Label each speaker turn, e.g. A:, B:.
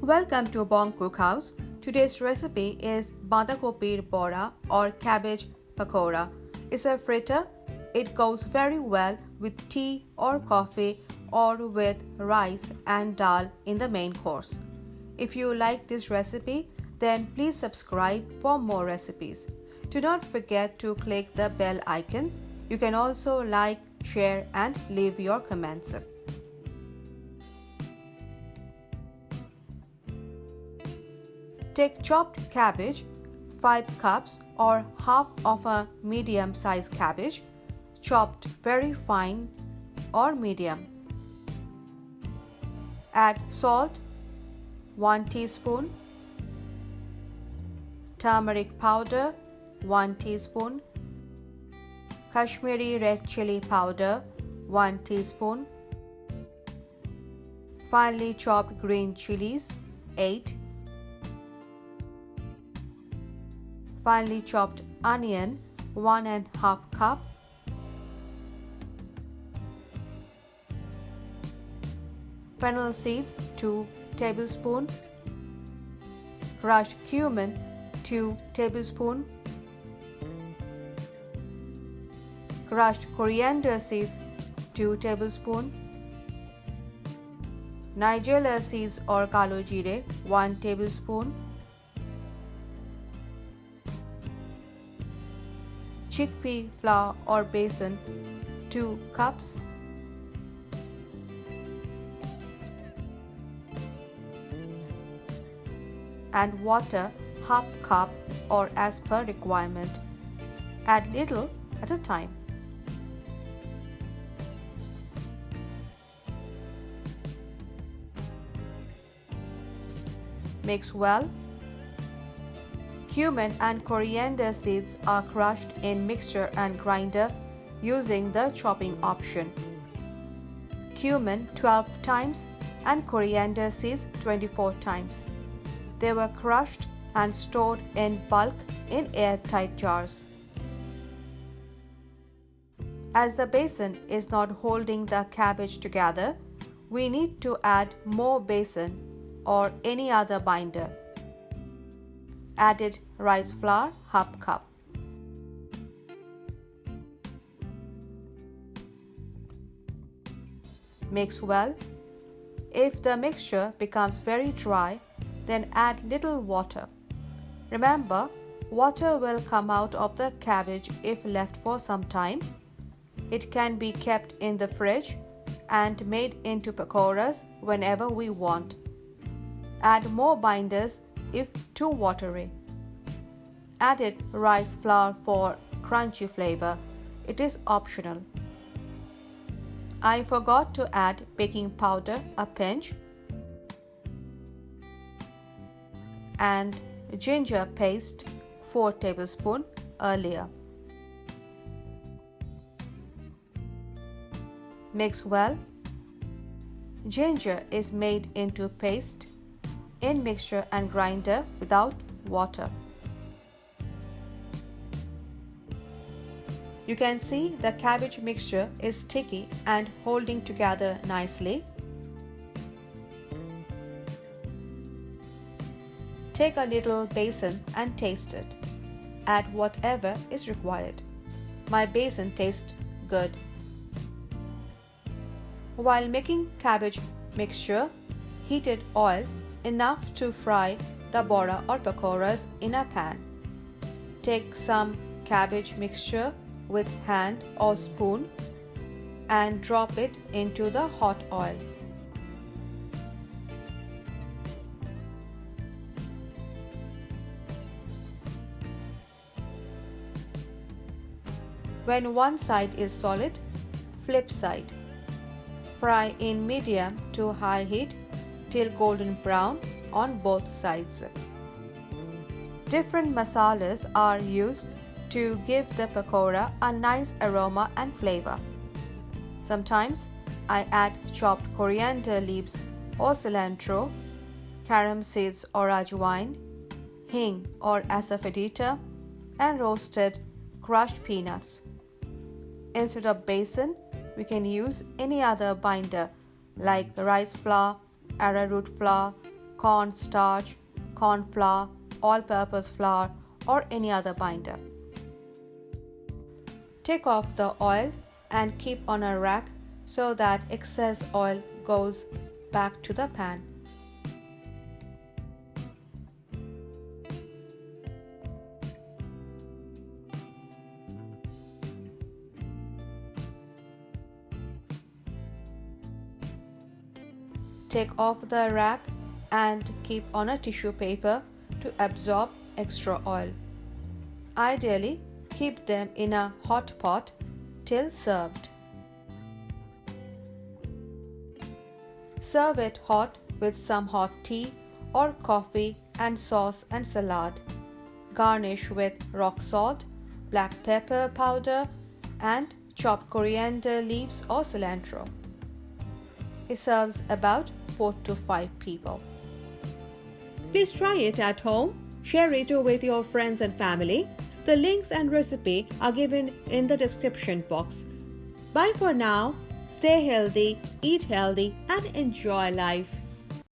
A: Welcome to Bong Cookhouse. Today's recipe is Bandacopi Bora or Cabbage Pakora. It's a fritter. It goes very well with tea or coffee or with rice and dal in the main course. If you like this recipe, then please subscribe for more recipes. Do not forget to click the bell icon. You can also like, share and leave your comments. Take chopped cabbage, 5 cups or half of a medium-sized cabbage, chopped very fine or medium. Add salt, 1 teaspoon, turmeric powder, 1 teaspoon, Kashmiri red chili powder, 1 teaspoon, finely chopped green chilies, 8, finely chopped onion, 1½ cup, fennel seeds, 2 tablespoons, crushed cumin, 2 tablespoons, crushed coriander seeds, 2 tablespoons, nigella seeds or kalo jeera, 1 tablespoon, chickpea flour or besan, 2 cups, and water, ½ cup or as per requirement. Add little at a time. Mix well. Cumin and coriander seeds are crushed in mixture and grinder using the chopping option. Cumin 12 times and coriander seeds 24 times. They were crushed and stored in bulk in airtight jars. As the besan is not holding the cabbage together, we need to add more besan or any other binder. Added rice flour, ½ cup. Mix well. If the mixture becomes very dry, then add little water. Remember, water will come out of the cabbage if left for some time. It can be kept in the fridge and made into pakoras whenever we want. Add more binders if too watery. Added rice flour for crunchy flavor. It is optional. I forgot to add baking powder, a pinch, and ginger paste, 4 tablespoons earlier. Mix well. Ginger is made into paste in mixture and grinder without water. You can see the cabbage mixture is sticky and holding together nicely. Take a little besan and taste it. Add whatever is required. My besan tastes good. While making cabbage mixture, heated oil enough to fry the bora or pakoras in a pan. Take some cabbage mixture with hand or spoon and drop it into the hot oil. When one side is solid, flip side. Fry in medium to high heat till golden brown on both sides. Different masalas are used to give the pakora a nice aroma and flavor. Sometimes I add chopped coriander leaves or cilantro, carom seeds or ajwain, hing or asafoetida, and roasted crushed peanuts. Instead of besan, we can use any other binder like rice flour, arrowroot flour, corn starch, corn flour, all-purpose flour, or any other binder. Take off the oil and keep on a rack so that excess oil goes back to the pan. Take off the rack and keep on a tissue paper to absorb extra oil. Ideally, keep them in a hot pot till served. Serve it hot with some hot tea or coffee and sauce and salad. Garnish with rock salt, black pepper powder, and chopped coriander leaves or cilantro. It serves about 4 to 5 people.
B: Please try it at home. Share it with your friends and family. The links and recipe are given in the description box. Bye for now. Stay healthy, eat healthy, and enjoy life.